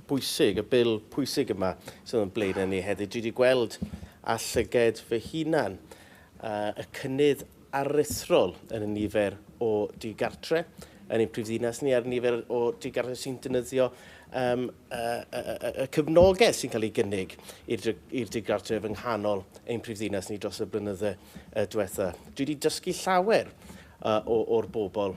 bwysig, y bil pwysig yma sydd yn blaenau ni heddiw. Dwi wedi gweld a llygaid fy hunan y cynnydd aruthrol yn y nifer o digartref yn ein prifddinas ni a'r nifer o digartref sy'n defnyddio y gefnogaeth sy'n cael ei gynnig i'r digartref yng nghanol ein prifddinas ni dros y blynyddoedd diwethaf. Dwi wedi dysgu llawer o'r bobl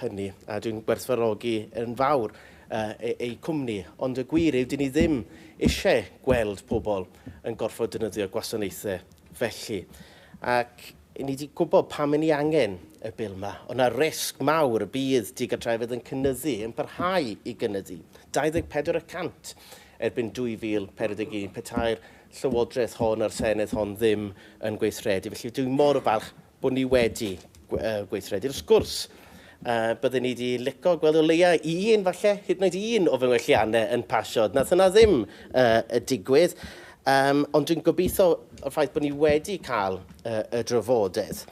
hynny, a dwi'n gwerthfawrogi yn fawr ei cwmni, ond y gwir yw, dyn ni ddim eisiau gweld pobl yn gorfod defnyddio gwasanaethau felly. Ac ni wedi gwybod pam ni angen y bil yma. Ond yna risg mawr y bydd digartrefedd yn cynnyddu, yn parhau i gynyddu. 24% erbyn 2041, petai'r llywodraeth hon a'r Senedd hon ddim yn gweithredu. Felly dwi'n mor o falch bod ni wedi gweithredu. Wrth gwrs, byddwn ni wedi licio gweld o leia un falle, hyd yn oed un o fy ngwelliannau yn pasio. Nath yna ddim digwydd, ond dwi'n gobeithio o'r ffaith bod ni wedi cael y drafodaeth.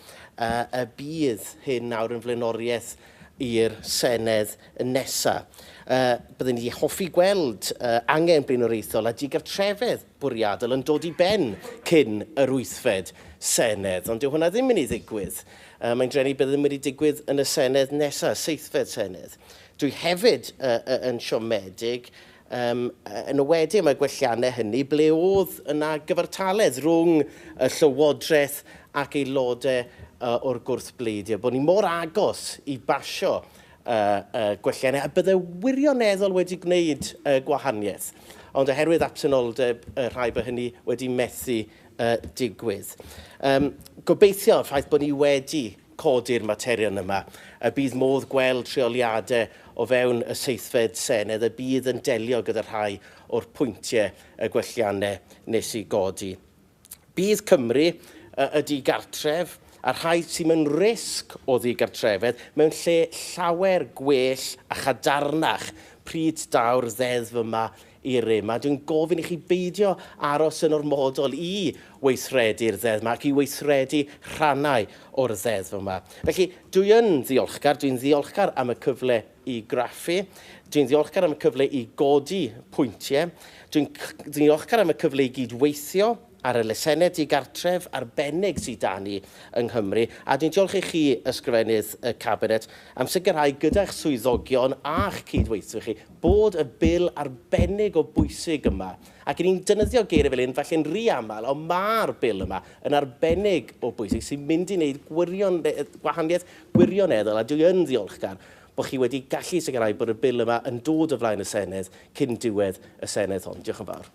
Y bydd hyn nawr yn flaenoriaeth i'r Senedd nesaf. Byddwn ni wedi hoffi gweld angen blaenoriaethol a digartrefedd bwriadol yn dod i ben cyn yr wythfed Senedd, ond dyw hwnna ddim yn ei ddigwydd. Mae'n drenu byddwn wedi digwydd yn y Senedd nesaf, seithfed Senedd. Dwi hefyd yn siomedig yn ywedi am y gwelliannau hynny, ble oedd yna gyfartaledd rhwng y llywodraeth ac aelodau o'r gwrthbleidio, bod ni mor agos i basio gwelliannau, a byddai wirioneddol wedi gwneud gwahaniaeth. Ond oherwydd absenoldeb rhai bod hynny wedi methu digwydd. Gobeithio o'r ffaith bod ni wedi codi'r materion yma, y bydd modd gweld rheoliadau o fewn y seithfed Senedd, y bydd yn delio gyda rhai o'r pwyntiau y gwelliannau nes i godi. Bydd Cymru y digartref a'r rhai sy'n mewn risg o ddigartrefedd mewn lle llawer gwell a chadarnach pryd daw'r ddeddf yma i'r rym. A dwi'n gofyn i chi beidio aros yn ormodol i weithredu'r ddeddf yma ac i weithredu rhannau o'r ddeddf yma. Felly, dwi'n ddiolchgar am y cyfle i graffu, dwi'n ddiolchgar am y cyfle i godi pwyntiau, dwi'n ddiolchgar am y cyfle i gydweithio ar y lesenau digartref arbennig sydd da ni yng Nghymru, a dwi'n diolch i chi, ysgrifennydd y Cabinet, am sicrhau gyda'ch swyddogion a'ch cydweithio chi bod y bil arbennig o bwysig yma, ac ni'n defnyddio geiriau fel hyn, falle'n rhy aml, ond mae'r bil yma yn arbennig o bwysig sy'n mynd i wneud gwahaniaeth gwirioneddol, a dwi'n ddiolchgar bod chi wedi gallu sicrhau bod y bil yma yn dod o flaen y Senedd cyn diwedd y Senedd hon. Diolch yn fawr.